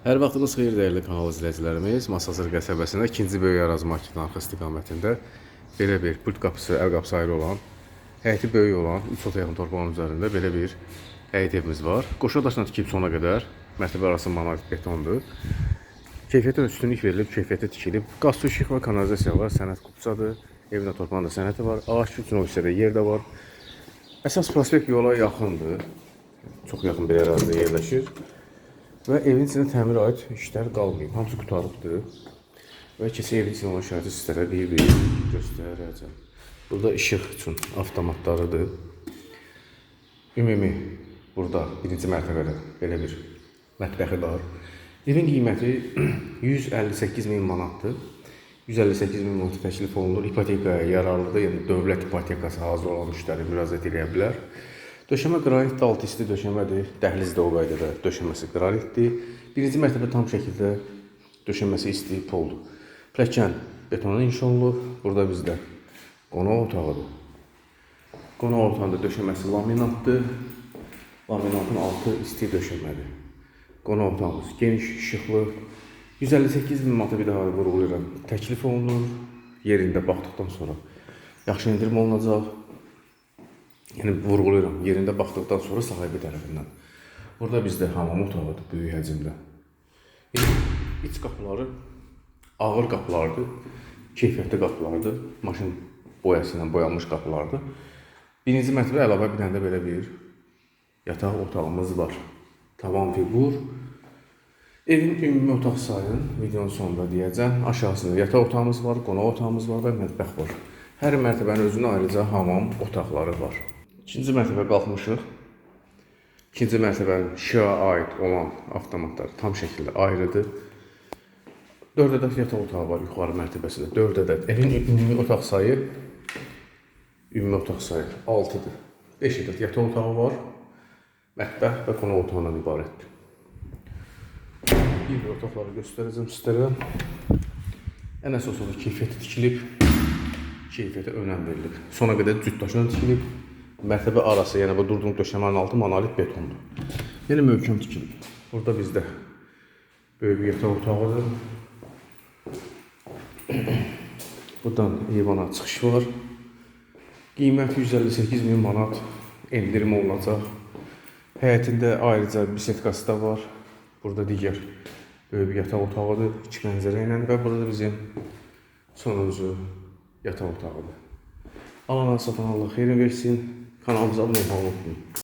Hər vaxtınız xeyir dəyərli kanal izləyicilərimiz. Masazır qəsəbəsində ikinci böyük ərazi marketin arxa istiqamətində belə bir pult qapısı, əl qapısı ayrı olan, həyəti böyük olan 3 ota yaxın torpağın üzərində belə bir həyət evimiz var. Qoşa daşla tikilib sona qədər, mərtəbə arası monolit betondur. Keyfiyyətə üstünlük verilib, keyfiyyətə tikilib. Qaz, su, işıq və kanalizasiya var, sənəd kupçadır. Evin torpağında sənədi var, ağac üçün o hissədə yer də var. Əsas prospekt yola yaxındır. Çox yaxın bir ərazidə yerləşir. Və evin içində təmirə aid işlər qalmayıb. Hamısı qutarıbdır. Və keçək evin içində olan şəraiti sizlərə bir göstərəcəm. Burada işıq üçün avtomatlarıdır. Ümumi burada birinci mərtəbədə belə bir mətbəxi var. Evin qiyməti 158.000 manatdır. 158.000 manat təklif olunur. İpotekaya yararlıdır. Yəni dövlət ipotekası hazır olan müştəri müraciət edə bilər. Döşəmə qranitdir, altı isti döşəmədir. Dəhliz də o qaydada döşəməsi qranitdir. Birinci mərtəbə tam şəkildə döşəməsi isti poldur. Pilləkən betondan inşa olunub. Burada bizdə qonaq otağıdır. Qonaq otağında döşəməsi laminatdır. Laminatın altı isti döşəmədir. Qonaq otağımız geniş, işıqlı. 158.000 manata bir daha vurğulayıram. Təklif olunur. Yerində baxdıqdan sonra yaxşı endirim olunacaq. Yəni vurğulayıram, yerində baxdıqdan sonra sahibi tərəfindən. Burada bizdə hamam otağıdır, böyük həcmdə. İç qapıları ağır qapılardır, keyfiyyətli qapılardır, maşın boyası ilə boyanmış qapılardır. Birinci mərtəbə əlavə bir dənə də belə bir yataq otağımız var. Tavan fiqur. Evin ümumi otaq sayını videonun sonunda deyəcəm. Aşağısında yataq otağımız var, qonaq otağımız var və mətbəx var. Hər mərtəbənin özünə ayrıca hamam otaqları var. İkinci mərtəbə qalxmışıq. İkinci mərtəbənin işığa aid olan avtomatlar tam şəkildə ayrıdır. 4 ədəd yataq otağı var yuxarı mərtəbəsində. 4 ədəd. Evin ümumi otaq sayı 6-dır. 5 ədəd yataq otağı var. Mətbəx və qonaq otağından ibarətdir. Bir otaqları göstərəcəm sizlərə. Ən əsas olaraq keyfiyyəti tikilib. Keyfiyyətə önəm verilib. Sona qədər cüt daşla tikilib. Mərtəbə arası, yəni bu durduğum döşəmənin altı monolit betondur. Yəni möhkəm tikilib. Burada bizdə böyük bir yataq otağıdır. Buradan eyvana çıxış var. Qiyməti 158.000 manat endirim olunacaq. Həyətində ayrıca bisetkası da var. Burada digər böyük bir yataq otağıdır, iki pəncərə ilə və burada bizim sonuncu yataq otağıdır. Alana satan Allah xeyrin versin. Kanalımıza abunə olmayı unutmayın.